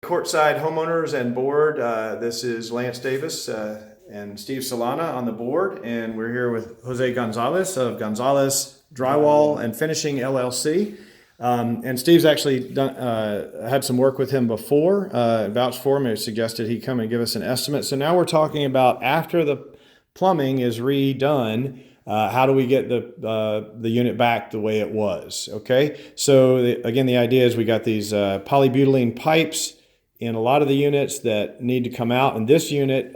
Courtside homeowners and board. This is Lance Davis and Steve Solana on the board, and we're here with Jose Gonzales of Gonzales Drywall and Finishing LLC. And Steve's actually had some work with him before, vouched for him, and suggested he come and give us an estimate. So now we're talking about after the plumbing is redone, how do we get the unit back the way it was? Okay, so again, the idea is we got these polybutylene pipes in a lot of the units that need to come out, and this unit,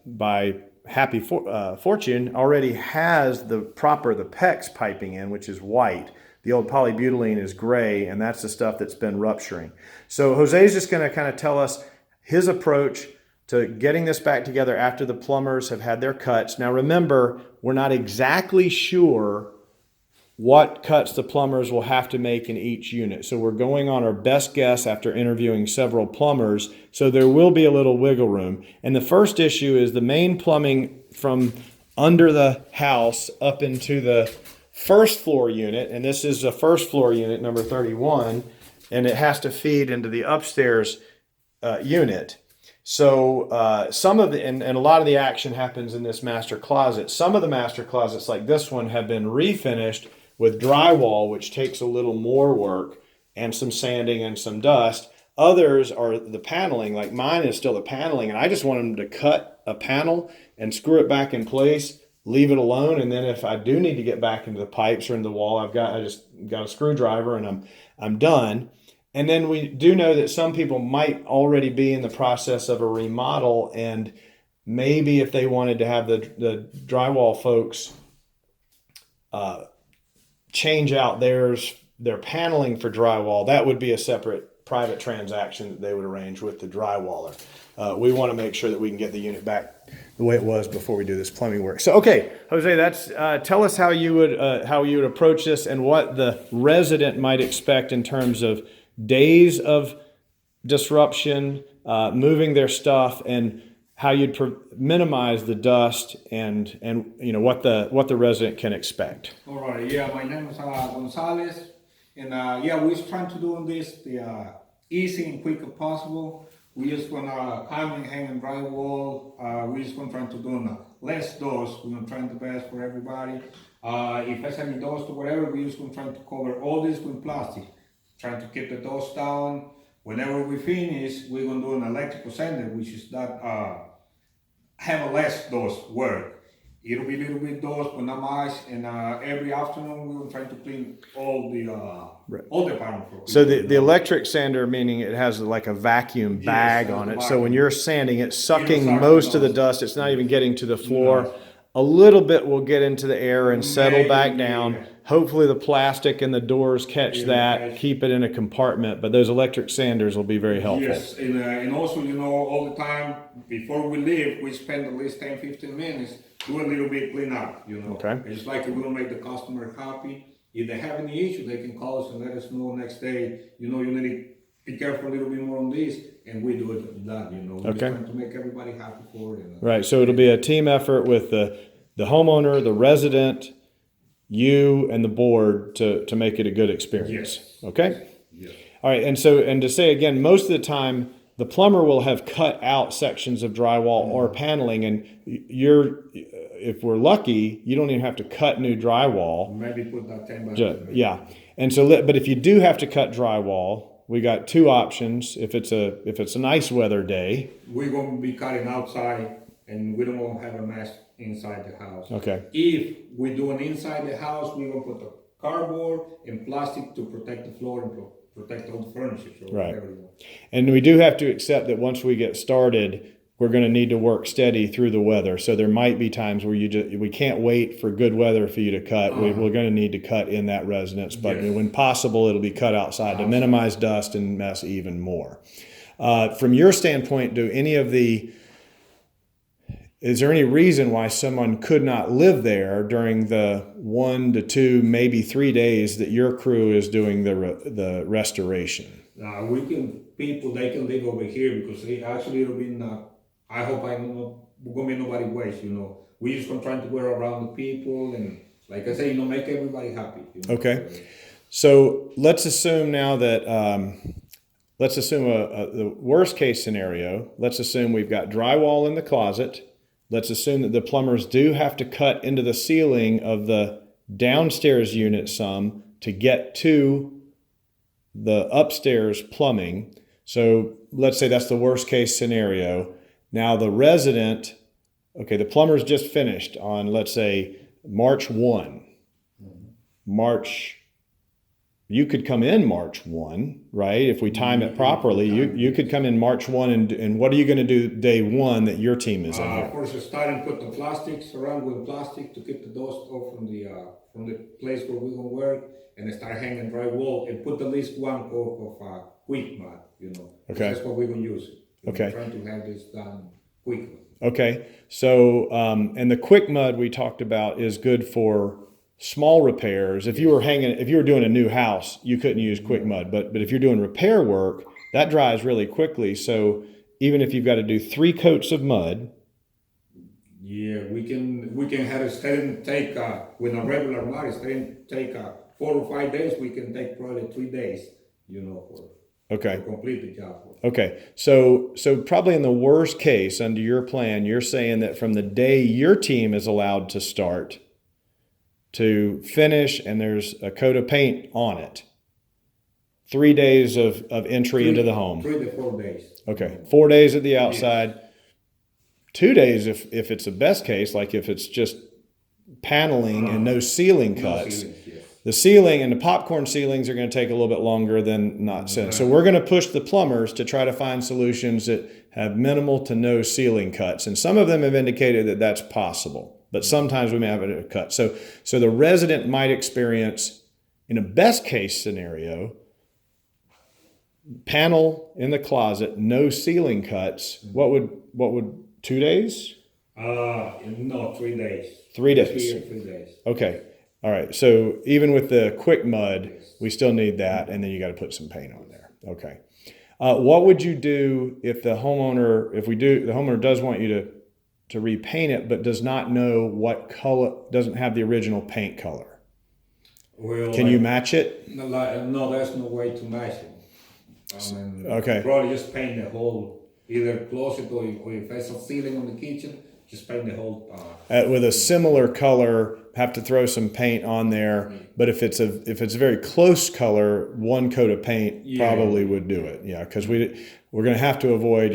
by happy fortune, already has the PEX piping in, which is white. The old polybutylene is gray, and that's the stuff that's been rupturing. So Jose's just going to kind of tell us his approach to getting this back together after the plumbers have had their cuts. Now remember, we're not exactly sure what cuts the plumbers will have to make in each unit. So we're going on our best guess after interviewing several plumbers. So there will be a little wiggle room. And the first issue is the main plumbing from under the house up into the first floor unit. And this is a first floor unit, number 31. And it has to feed into the upstairs unit. So some of the, and a lot of the action happens in this master closet. Some of the master closets like this one have been refinished with drywall, which takes a little more work and some sanding and some dust. Others are the paneling, like mine is still the paneling, and I just want them to cut a panel and screw it back in place, leave it alone, and then if I do need to get back into the pipes or into the wall, I just got a screwdriver and I'm done. And then we do know that some people might already be in the process of a remodel, and maybe if they wanted to have the drywall folks change out their paneling for drywall, that would be a separate private transaction that they would arrange with the drywaller. We want to make sure that we can get the unit back the way it was before we do this plumbing work. So, okay, Jose, that's tell us how you would approach this and what the resident might expect in terms of days of disruption, moving their stuff, and how you'd minimize the dust and you know what the resident can expect. All right. Yeah, my name is Gonzales, and yeah, we're trying to do this the easy and quick as possible. We just gonna come and hang in drywall. We just gonna try to do less dust. We're gonna try the best for everybody. If there's any dust or whatever, we just gonna try to cover all this with plastic, trying to keep the dust down. Whenever we finish, we're gonna do an electrical sander, which is that have a less dust work. It'll be a little bit dust, but not much. And every afternoon, we're gonna try to clean all the panel floor. So the electric sander, meaning it has like a vacuum bag on it. So when you're sanding, it's sucking most of the dust. It's not even getting to the floor. No. A little bit will get into the air and settle back down. Yeah. Hopefully the plastic and the doors catch that, keep it in a compartment, but those electric sanders will be very helpful. Yes, and also, you know, all the time, before we leave, we spend at least 10-15 minutes, do a little bit clean up, you know. Okay. It's like we will make the customer happy. If they have any issue, they can call us and let us know next day, you know, you need to be careful a little bit more on this, and we do it that, you know. We're trying to make everybody happy for it. Right, so it'll be a team effort with the homeowner, the resident, you, and the board to make it a good experience. Yes. Okay? Yes. All right, and to say again, most of the time, the plumber will have cut out sections of drywall or paneling, and if we're lucky, you don't even have to cut new drywall. Maybe put that 10 back. Yeah, and so, but if you do have to cut drywall, we got two options. If it's a nice weather day, we're gonna be cutting outside, and we don't want to have a mess inside the house. Okay. If we're doing inside the house, we're gonna put the cardboard and plastic to protect the floor and protect all the furniture. So right. And we do have to accept that once we get started, we're going to need to work steady through the weather. So there might be times where we can't wait for good weather for you to cut. We're going to need to cut in that residence, but when possible, it'll be cut outside to minimize dust and mess even more. From your standpoint, is there any reason why someone could not live there during the 1 to 2, maybe 3 days that your crew is doing the restoration? They can live over here because it'll be I hope gonna be nobody waste, you know. We just gonna try to go around the people and, like I say, you know, make everybody happy. You know? Okay. So let's assume now that let's assume the worst case scenario. Let's assume we've got drywall in the closet. Let's assume that the plumbers do have to cut into the ceiling of the downstairs unit some to get to the upstairs plumbing. So let's say that's the worst case scenario. Now the resident, okay, the plumber's just finished on, let's say, March 1. You could come in March 1, right? If we time it properly, you could come in March 1 and what are you going to do day 1 that your team is in here? First, starting put the plastics around with plastic to keep the dust off from the place where we're gonna work, and start hanging drywall and put at least one coat of quick mud. Okay. That's what we're gonna use. Okay. We're trying to have this done quickly. Okay. So and the quick mud we talked about is good for small repairs. If you were doing a new house, you couldn't use quick mud, but if you're doing repair work, that dries really quickly. So even if you've got to do 3 coats of mud, yeah, we can have instead of take with a regular mud, instead of take 4 or 5 days, we can take probably 3 days, to complete the job. Okay, so probably in the worst case, under your plan, you're saying that from the day your team is allowed to start to finish and there's a coat of paint on it, 3 days of entry into the home. 3 to 4 days. Okay, 4 days at the outside, 2 days if it's the best case, like if it's just paneling and no ceiling cuts. No ceilings, yes. The ceiling and the popcorn ceilings are going to take a little bit longer than not said. So we're going to push the plumbers to try to find solutions that have minimal to no ceiling cuts. And some of them have indicated that that's possible. But sometimes we may have a cut. So the resident might experience, in a best case scenario, panel in the closet, no ceiling cuts. What would 2 days? No, 3 days. 3 days. 3 days. Okay. All right. So even with the quick mud, we still need that, and then you got to put some paint on there. Okay. What would you do if the homeowner does want you to repaint it, but does not know what color, doesn't have the original paint color? Well, can you match it? No, there's no way to match it. Okay. Probably just paint the whole, either closet or if there's a ceiling on the kitchen, just paint the whole. With a similar color, have to throw some paint on there. But if it's a very close color, 1 coat of paint probably would do it. Yeah, because we're going to have to avoid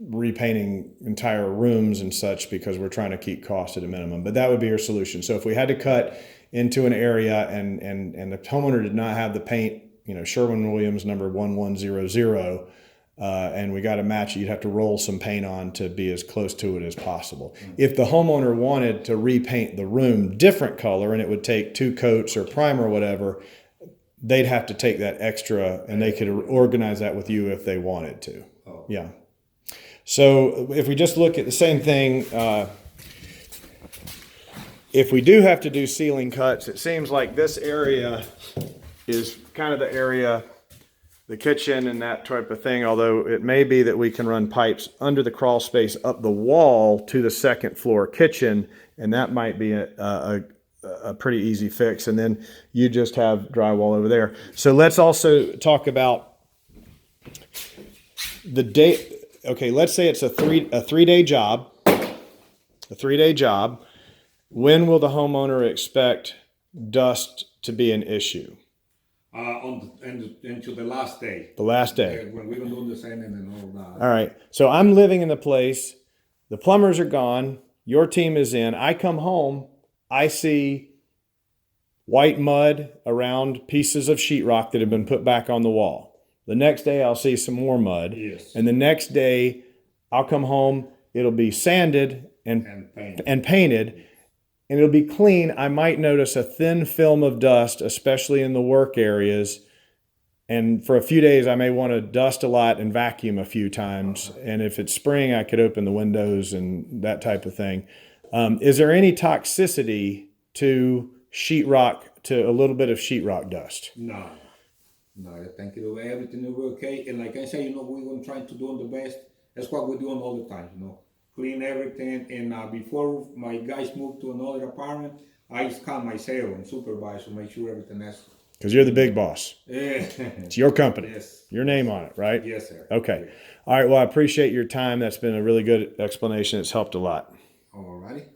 repainting entire rooms and such because we're trying to keep costs at a minimum. But that would be your solution. So if we had to cut into an area and the homeowner did not have the paint, Sherwin-Williams number 1100, and we got to match it, you'd have to roll some paint on to be as close to it as possible. If the homeowner wanted to repaint the room different color and it would take 2 coats or primer or whatever, they'd have to take that extra and they could organize that with you if they wanted to. Oh. Yeah. So if we just look at the same thing, if we do have to do ceiling cuts, it seems like this area is kind of the area, the kitchen and that type of thing, although it may be that we can run pipes under the crawl space up the wall to the 2nd floor kitchen, and that might be a pretty easy fix. And then you just have drywall over there. So let's also talk about the day. Okay, let's say it's a 3-day job. A 3-day job. When will the homeowner expect dust to be an issue? Into the last day. The last day. When we're doing the same and all that. All right. So I'm living in the place. The plumbers are gone. Your team is in. I come home. I see white mud around pieces of sheetrock that have been put back on the wall. The next day I'll see some more mud. Yes. And the next day I'll come home. It'll be sanded and painted. And it'll be clean. I might notice a thin film of dust, especially in the work areas. And for a few days, I may want to dust a lot and vacuum a few times. And if it's spring, I could open the windows and that type of thing. Is there any toxicity to sheetrock, to a little bit of sheetrock dust? No, I think everything will be okay. And like I say, we're going to try to do the best. That's what we're doing all the time, Clean everything, and before my guys move to another apartment, I scan myself and supervise to make sure everything is Because you're the big boss. Yeah. It's your company. Yes. Your name on it, right? Yes, sir. Okay. All right. Well, I appreciate your time. That's been a really good explanation. It's helped a lot. Alrighty.